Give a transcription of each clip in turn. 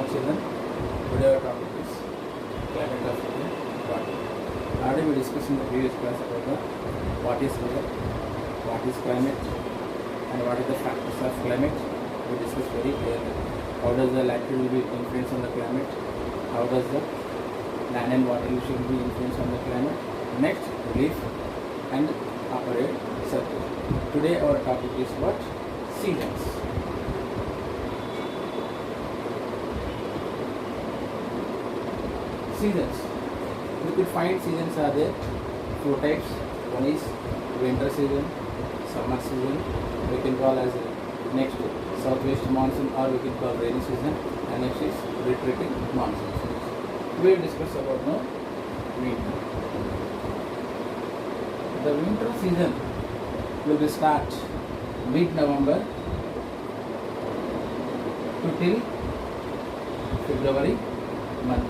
children. Today our topic is climate of India. Already we discussed in the previous class about what is weather, what is climate, and what are the factors of climate. We discussed very clearly. How does the latitude will be influence on the climate? How does the land and water will be influence on the climate? Next, relief and upper air circle. Today our topic is what? Seasons. Seasons. We could find seasons are there. Four types. One is winter season, summer season. We can call as next southwest monsoon, or we can call rainy season. And next is retreating monsoon. We will discuss about now winter. The winter season will be start mid-November to till February month.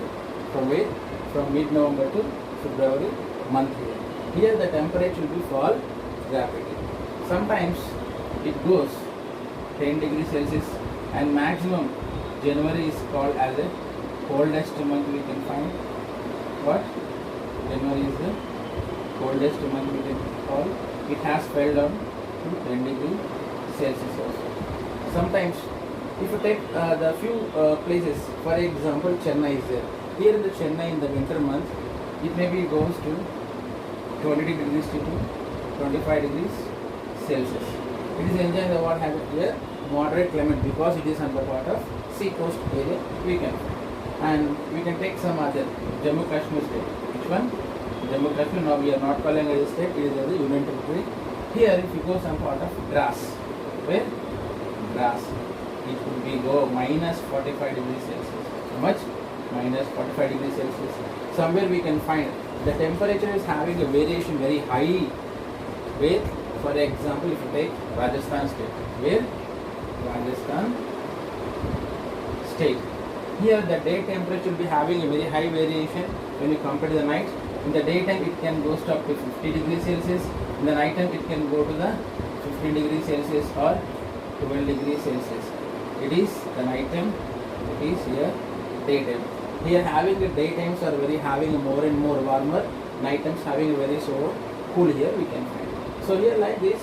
From where? From mid-November to February month here. Here the temperature will fall rapidly. Sometimes it goes 10 degrees Celsius, and maximum January is called as a coldest month we can find. What? January is the coldest month we can call. It has fell down to 10 degrees Celsius also. Sometimes if you take the few places, for example Chennai is there. Here in the Chennai in the winter month, it maybe goes to 20 degrees to 25 degrees Celsius. It is enjoying the what habit here, moderate climate, because it is on the part of sea coast area we can. And we can take some other Jammu Kashmir state. Which one? Jammu Kashmir. Now we are not calling it a state, it is as a union territory. Here if you go some part of grass, where? Grass. It could be go minus 45 degrees Celsius. How much? Minus 45 degrees Celsius. Somewhere we can find the temperature is having a variation very high. Where? For example, if you take Rajasthan state. Where? Rajasthan state. Here the day temperature will be having a very high variation when you compare to the night. In the daytime it can go up to 50 degrees Celsius. In the night time it can go to the 15 degrees Celsius or 12 degrees Celsius. It is the night time, it is here daytime. Here having the daytimes are very having a more and more warmer, night times having a very so cool here we can find. So here like this,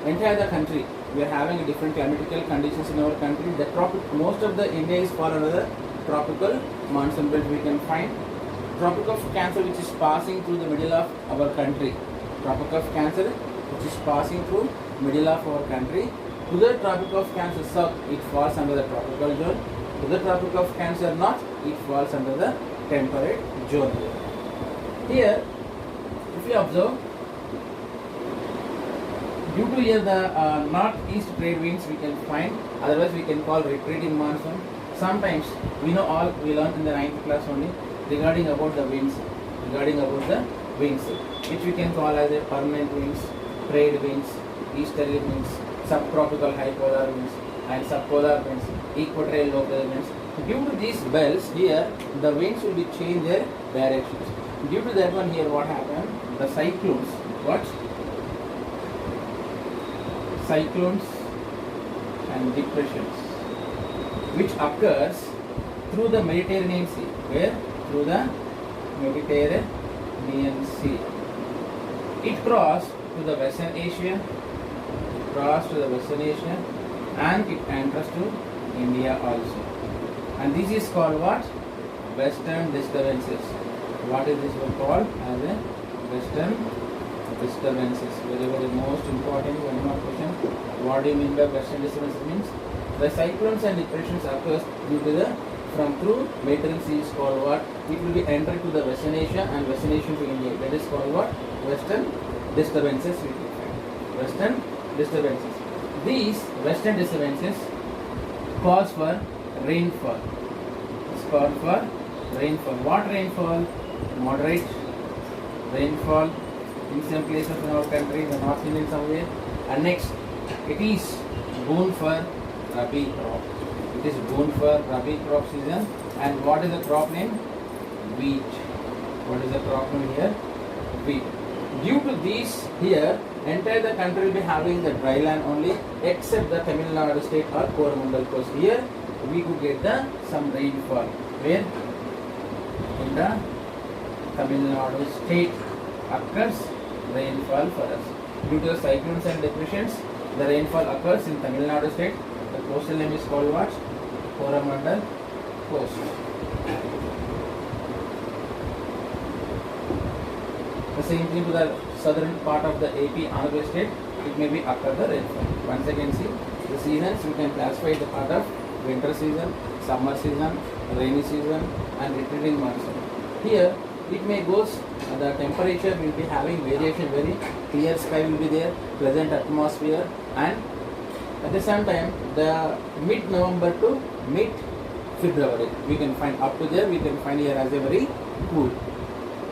entire the country, we are having a different climatical conditions in our country. The most of the India is fall under the tropical monsoon belt we can find. Tropic of Cancer which is passing through the middle of our country. Tropic of Cancer which is passing through middle of our country. To the Tropic of Cancer south, it falls under the tropical zone. To the Tropic of Cancer north, it falls under the temperate zone. Here, if you observe, due to here the northeast trade winds we can find, otherwise we can call retreating monsoon. Sometimes we know all we learned in the 9th class only regarding about the winds, which we can call as a permanent winds, trade winds, easterly winds, subtropical high polar winds, and subpolar winds, equatorial low pressure winds. Due to these belts here, the winds will be change their directions. Due to that one here, what happened? The cyclones, what? Cyclones and depressions, which occurs through the Mediterranean Sea. Where? Through the Mediterranean Sea. It crossed to the Western Asia, and it enters to India also. And this is called what? Western disturbances. What is this one called? As a Western disturbances. Very, very most important one more question. What do you mean by Western disturbances? Means the cyclones and depressions occurs due to the from through Mediterranean Sea is called what? It will be entered to the Western Asia and Western Asia to India. That is called what? Western disturbances. We can find Western disturbances. These Western disturbances cause for rainfall. It's called for rainfall. What rainfall? Moderate rainfall in some places in our country, the North Indian somewhere. And next, it is boon for Rabi crop. It is boon for Rabi crop season. And what is the crop name? Wheat. What is the crop name here? Wheat. Due to these here, entire the country will be having the dry land only, except the Tamil Nadu state or Coromandel coast. Here we could get the some rainfall. Where? In the Tamil Nadu state occurs rainfall for us. Due to the cyclones and depressions, the rainfall occurs in Tamil Nadu state. The coastal name is called what? Coromandel Coast. The same thing to the southern part of the AP Andhra Pradesh state, it may be occur the rainfall. Once again, see the seasons you can classify the part of winter season, summer season, rainy season, and retreating monsoon. Here it may goes the temperature will be having variation, very clear sky will be there, pleasant atmosphere, and at the same time the mid-November to mid-February we can find up to there we can find here as a very cool.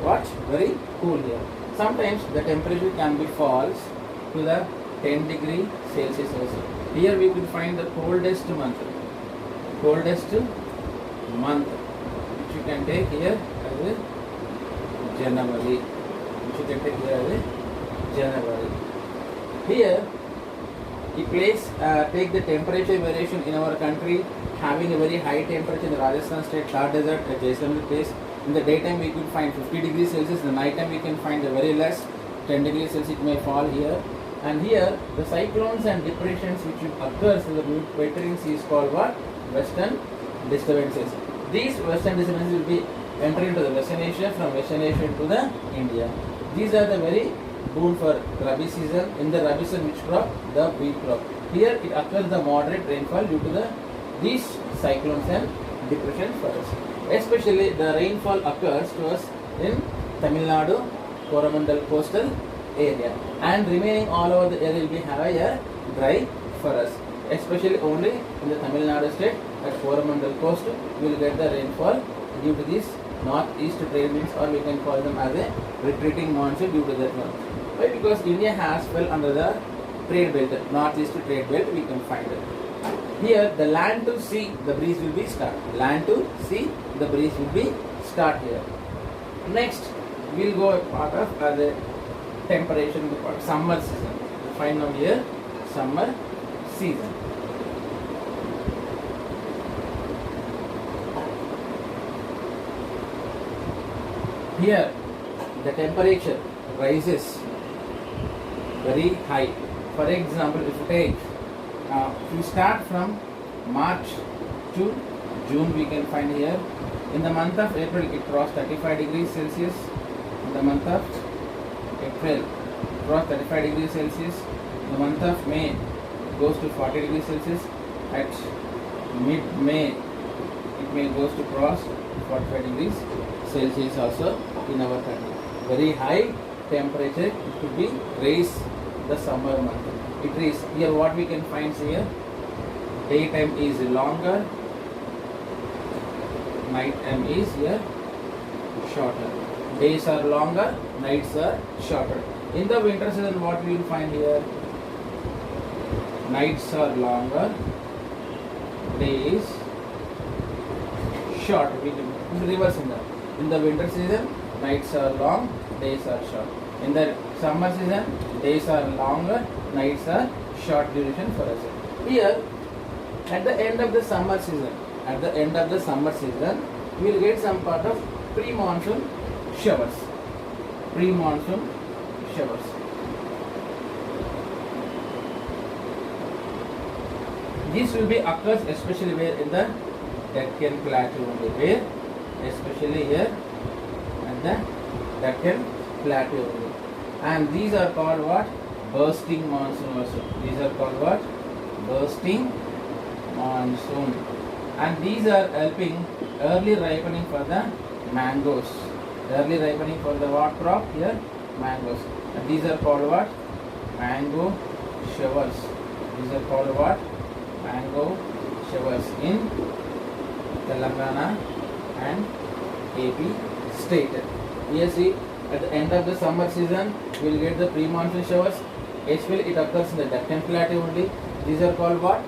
What? Very cool here. Sometimes the temperature can be falls to the 10 degree Celsius also. Here we will find the coldest month which you can take here as a January. Which you can take here as a January. Here it plays take the temperature variation in our country, having a very high temperature in the Rajasthan state, Thar desert, at Jaisalmer place. In the daytime we could find 50 degrees Celsius, in the night time we can find the very less 10 degrees Celsius it may fall here. And here the cyclones and depressions which occurs in the Mediterranean Sea is called what? Western disturbances. These western disturbances will be entering into the Western Asia, from Western Asia into the India. These are the very boon for Rabi season. In the Rabi season which crop? The wheat crop. Here it occurs the moderate rainfall due to these cyclones and depressions for us. Especially the rainfall occurs to us in Tamil Nadu, Coromandel coastal area, and remaining all over the area will be a dry for us. Especially only in the Tamil Nadu state at Coromandel coast we will get the rainfall due to these northeast trade winds, or we can call them as a retreating monsoon due to that one. Why? Because India has fell under the trade belt, northeast trade belt we can find it. Here the land to sea the breeze will be start. Land to sea the breeze will be start here. Next we'll go a part of the temperature in the part summer season. We'll find now here summer season. Here the temperature rises very high. For example, if you take we start from March to June we can find here. In the month of April it crossed 35 degrees Celsius. In the month of April crossed 35 degrees Celsius. In the month of May it goes to 40 degrees Celsius. At mid-May it may goes to cross 45 degrees Celsius also in our country. Very high temperature it could be raised the summer month. It is here what we can find here. Daytime is longer, night time is here shorter. Days are longer, nights are shorter. In the winter season what we will find here? Nights are longer, days short. We can reverse in that. In the winter season nights are long, days are short. In the summer season days are longer, nights are short duration for us. Here at the end of the summer season, we will get some part of pre-monsoon showers. Pre-monsoon showers. This will be occurs especially where in the Deccan Plateau only. Where? Especially here at the Deccan Plateau only. And these are called what? Bursting monsoon also. These are called what? Bursting monsoon. And these are helping early ripening for the mangoes. Early ripening for the what crop? Here mangoes. And these are called what? Mango showers. These are called what? Mango showers in Telangana and AP state. Here see at the end of the summer season we will get the pre-monsoon showers. Especially it occurs in the Deccan Plateau only. These are called what?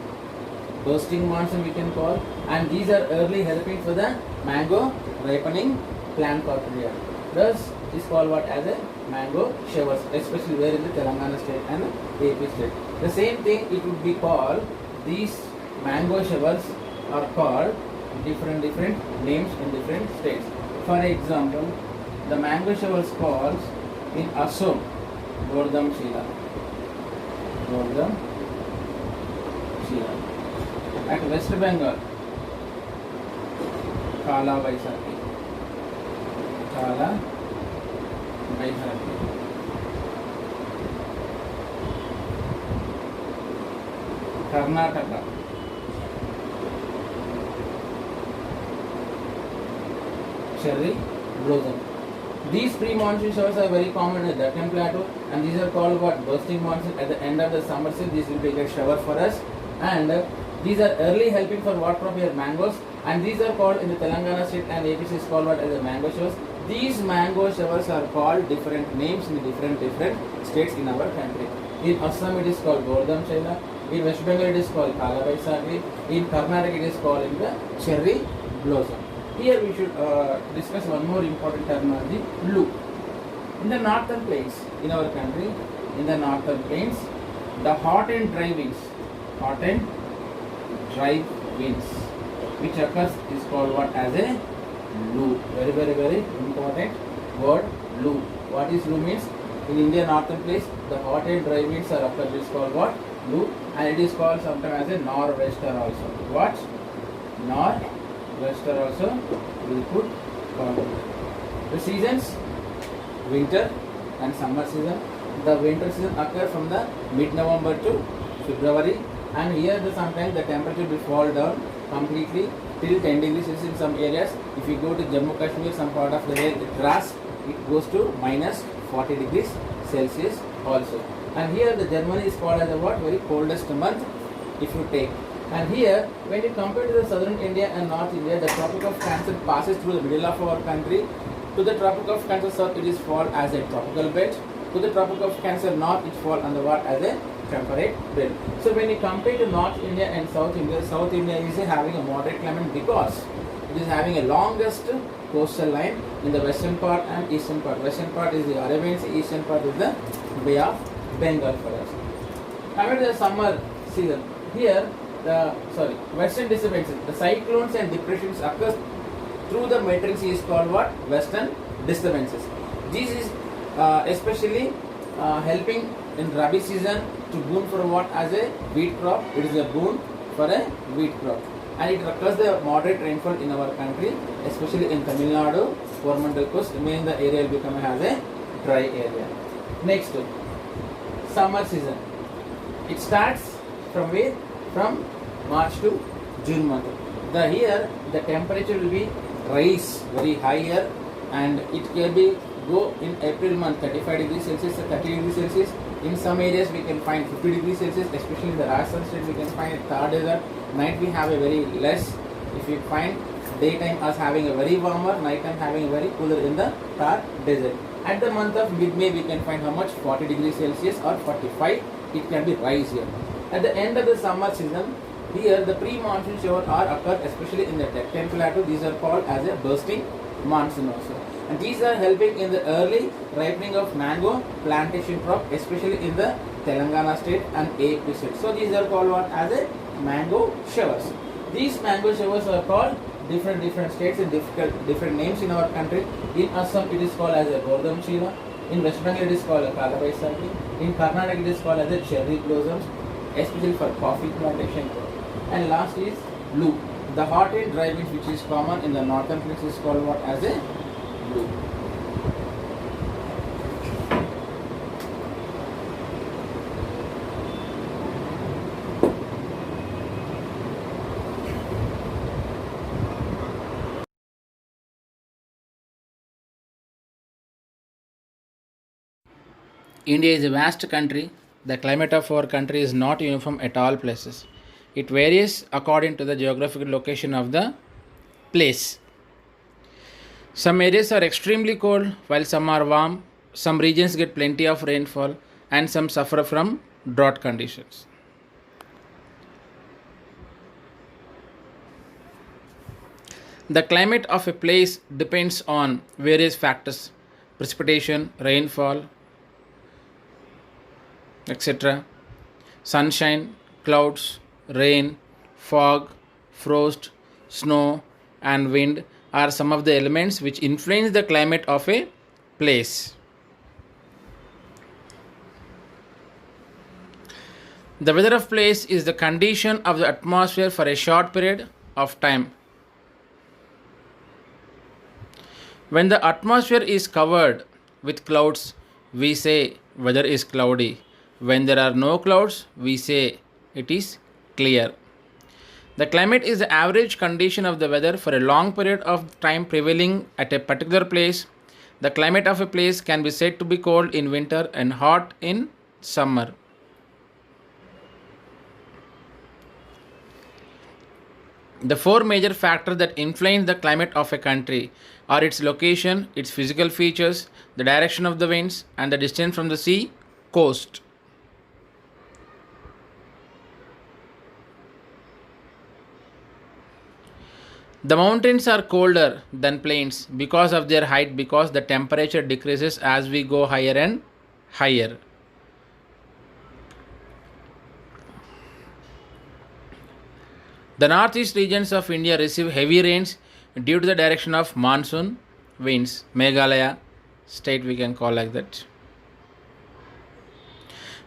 Bursting monsoon we can call. And these are early helping for the mango ripening plant criteria. Thus is called what? As a mango showers, especially where in the Telangana state and AP state. The same thing it would be called these mango showers are called different names in different states. For example, the mango showers calls in Assam Gordam Shila. At West Bengal, Kala Baisakhi. Karnataka, cherry blossom. These pre-monsoon showers are very common in the Deccan Plateau, and these are called what? Bursting monsoon. At the end of the summer season, this will be a shower for us, and these are early helping for what crop here? Mangoes, and these are called in the Telangana state and AP is called what as the mango showers. These mango showers are called different names in different states in our country. In Assam it is called Gordam Shaila. In West Bengal it is called Kala Baisakhi. In Karnataka it is called in the cherry blossom. Here we should discuss one more important terminology, blue. In the northern plains in our country, the hot and dry winds, which occurs is called what as a loo. Very important word, loo. What is loo means? In India northern place, the hot and dry winds are occurs is called what? Loo, and it is called sometimes as a nor'wester also. What? Nor'wester also we could call it. The seasons, winter and summer season. The winter season occurs from the mid-November to February, and here sometimes the temperature will fall down completely till 10 degrees Celsius in some areas. If you go to Jammu Kashmir, some part of the way it grass, it goes to minus 40 degrees Celsius also. And here the Germany is called as the what? Very coldest month if you take. And here when you compare to the southern India and North India, the Tropic of Cancer passes through the middle of our country. To the Tropic of Cancer south it is fall as a tropical belt. To the Tropic of Cancer north it fall under what as a temperate belt. So when you compare to North India and South India is having a moderate climate because it is having a longest coastal line in the western part and eastern part. Western part is the Arabian Sea, eastern part is the Bay of Bengal for us. Coming to the summer season, here western disturbances, the cyclones and depressions occurs through the Mediterranean Sea is called what? Western disturbances. This is especially helping in Rabi season to boon for what as a wheat crop. It is a boon for a wheat crop, and it occurs the moderate rainfall in our country, especially in Tamil Nadu, Coromandel coast. Remaining the area will become as a dry area. Next, summer season. It starts from where? From March to June month. Here the temperature will be rise very higher, and it can be go in April month 35 degrees Celsius, 30 degrees Celsius. In some areas we can find 50 degrees Celsius, especially in the Rajasthan state we can find it Thar desert. Night we have a very less. If you find daytime us having a very warmer, nighttime having a very cooler in the Thar desert. At the month of mid-May we can find how much? 40 degrees Celsius or 45. It can be rise here. At the end of the summer season, here the pre-monsoon shower are occur especially in the Deccan Plateau. These are called as a bursting monsoon also. And these are helping in the early ripening of mango plantation crop, especially in the Telangana state and AP state. So these are called what as a mango showers. These mango showers are called different states and different names in our country. In Assam it is called as a Gordam Shila. In West Bengal it is called a Kala Baisakhi. In Karnataka it is called as a cherry blossoms, especially for coffee plantation crop. And last is blue. The hot and dry winds which is common in the northern places is called what as a blue. India is a vast country. The climate of our country is not uniform at all places. It varies according to the geographical location of the place. Some areas are extremely cold while some are warm. Some regions get plenty of rainfall and some suffer from drought conditions. The climate of a place depends on various factors: precipitation, rainfall, etc., sunshine, clouds, rain, fog, frost, snow, and wind are some of the elements which influence the climate of a place. The weather of place is the condition of the atmosphere for a short period of time. When the atmosphere is covered with clouds, we say weather is cloudy. When there are no clouds, we say it is clear. The climate is the average condition of the weather for a long period of time prevailing at a particular place. The climate of a place can be said to be cold in winter and hot in summer. The four major factors that influence the climate of a country are its location, its physical features, the direction of the winds, and the distance from the sea coast. The mountains are colder than plains because of their height, because the temperature decreases as we go higher and higher. The northeast regions of India receive heavy rains due to the direction of monsoon winds. Meghalaya state we can call like that.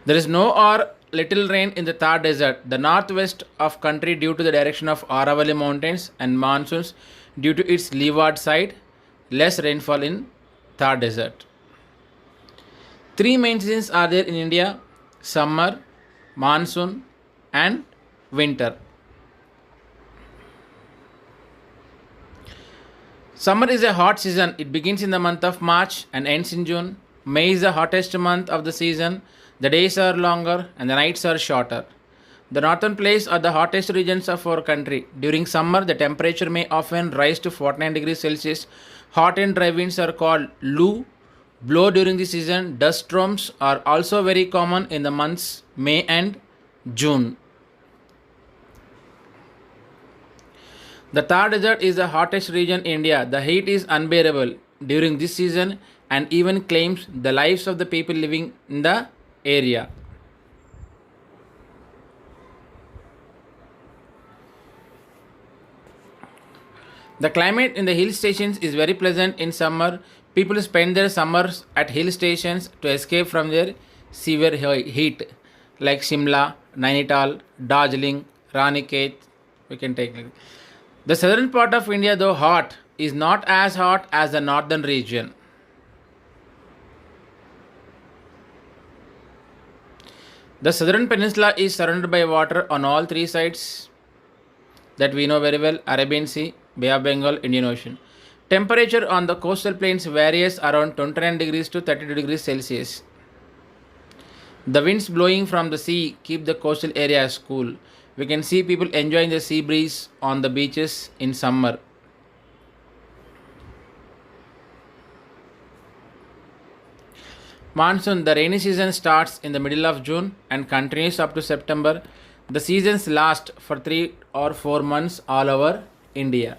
There is no or little rain in the Thar Desert, the northwest of country due to the direction of Aravalli Mountains, and monsoons due to its leeward side. Less rainfall in Thar Desert. Three main seasons are there in India: summer, monsoon, and winter. Summer is a hot season. It begins in the month of March and ends in June. May is the hottest month of the season. The days are longer and the nights are shorter. The northern places are the hottest regions of our country. During summer, the temperature may often rise to 49 degrees Celsius. Hot and dry winds are called Lu. Blow during the season. Dust storms are also very common in the months May and June. The Thar Desert is the hottest region in India. The heat is unbearable during this season and even claims the lives of the people living in the area. The climate in the hill stations is very pleasant in summer. People spend their summers at hill stations to escape from their severe heat, like Shimla, Nainital, Darjeeling, Ranikhet. We can take the southern part of India, though hot, is not as hot as the northern region. The southern peninsula is surrounded by water on all three sides that we know very well: Arabian Sea, Bay of Bengal, Indian Ocean. Temperature on the coastal plains varies around 29 degrees to 32 degrees Celsius. The winds blowing from the sea keep the coastal areas cool. We can see people enjoying the sea breeze on the beaches in summer. Monsoon, the rainy season starts in the middle of June and continues up to September. The seasons last for 3 or 4 months all over India.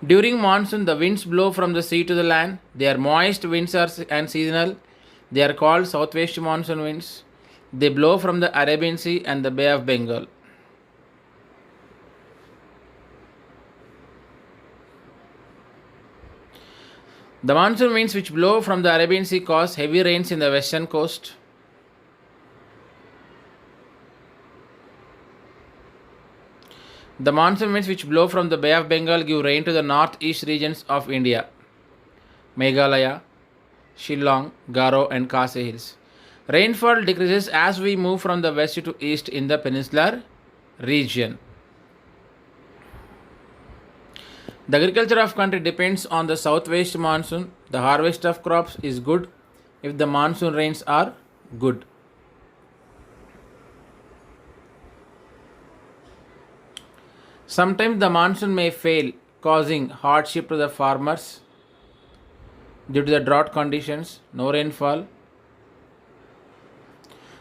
During monsoon, the winds blow from the sea to the land. They are moist winds and seasonal. They are called southwest monsoon winds. They blow from the Arabian Sea and the Bay of Bengal. The monsoon winds which blow from the Arabian Sea cause heavy rains in the western coast. The monsoon winds which blow from the Bay of Bengal give rain to the northeast regions of India: Meghalaya, Shillong, Garo, and Khasi Hills. Rainfall decreases as we move from the west to east in the peninsular region. The agriculture of country depends on the southwest monsoon. The harvest of crops is good if the monsoon rains are good. Sometimes the monsoon may fail, causing hardship to the farmers due to the drought conditions, no rainfall.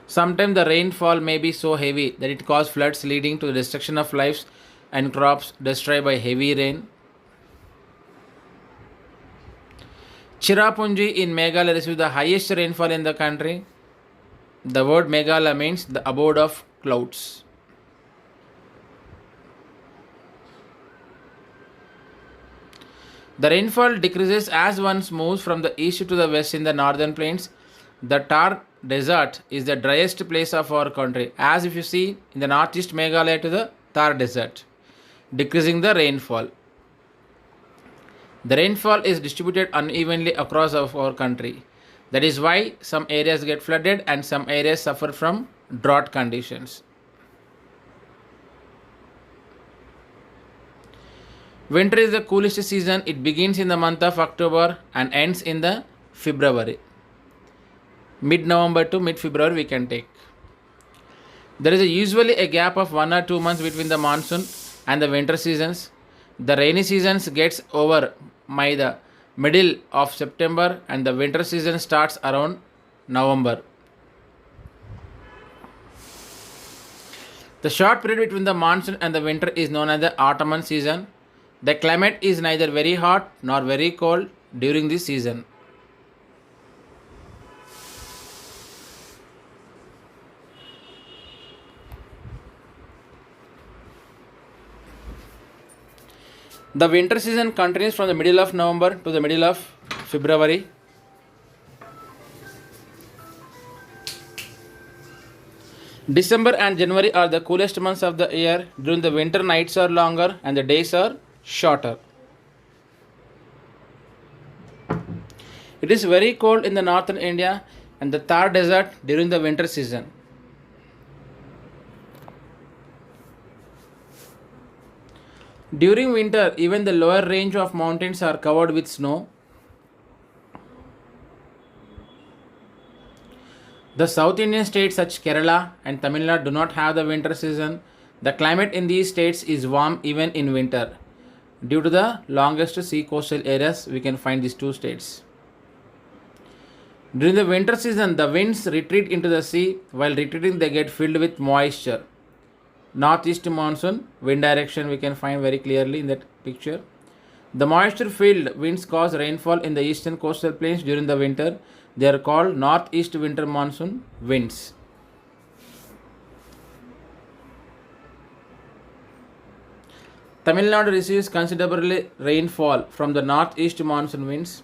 Sometimes the rainfall may be so heavy that it causes floods, leading to the destruction of lives and crops destroyed by heavy rain. Cherrapunji in Meghalaya receives the highest rainfall in the country. The word Meghalaya means the abode of clouds. The rainfall decreases as one moves from the east to the west in the northern plains. The Thar Desert is the driest place of our country, as if you see in the northeast Meghalaya to the Thar Desert, decreasing the rainfall. The rainfall is distributed unevenly across our country. That is why some areas get flooded and some areas suffer from drought conditions. Winter is the coolest season. It begins in the month of October and ends in the February. Mid-November to mid-February we can take. There is usually a gap of 1 or 2 months between the monsoon and the winter seasons. The rainy seasons gets over by the middle of September and the winter season starts around November. The short period between the monsoon and the winter is known as the autumn season. The climate is neither very hot nor very cold during this season. The winter season continues from the middle of November to the middle of February. December and January are the coolest months of the year. During the winter, nights are longer and the days are shorter. It is very cold in the northern India and the Thar Desert during the winter season. During winter, even the lower range of mountains are covered with snow. The South Indian states such Kerala and Tamil Nadu do not have the winter season. The climate in these states is warm even in winter. Due to the longest sea coastal areas, we can find these two states. During the winter season, the winds retreat into the sea. While retreating, they get filled with moisture. Northeast monsoon wind direction we can find very clearly in that picture. The moisture filled winds cause rainfall in the eastern coastal plains during the winter. They are called northeast winter monsoon winds. Tamil Nadu receives considerable rainfall from the northeast monsoon winds.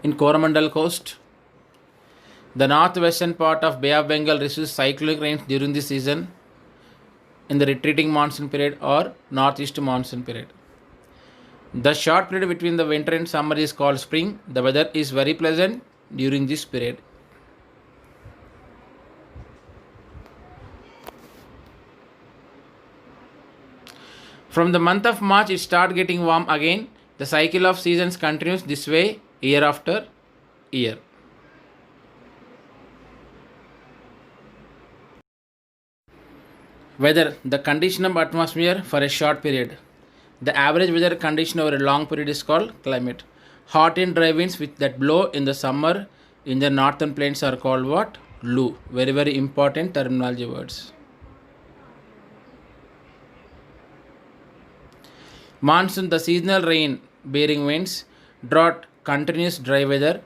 In Coromandel coast, the northwestern part of Bay of Bengal receives cyclonic rains during this season in the retreating monsoon period or northeast monsoon period. The short period between the winter and summer is called spring. The weather is very pleasant during this period. From the month of March it starts getting warm again. The cycle of seasons continues this way year after year. Weather, the condition of atmosphere for a short period. The average weather condition over a long period is called climate. Hot and dry winds that blow in the summer in the northern plains are called what? Lu. Very, very important terminology words. Monsoon, the seasonal rain bearing winds. Drought, continuous dry weather.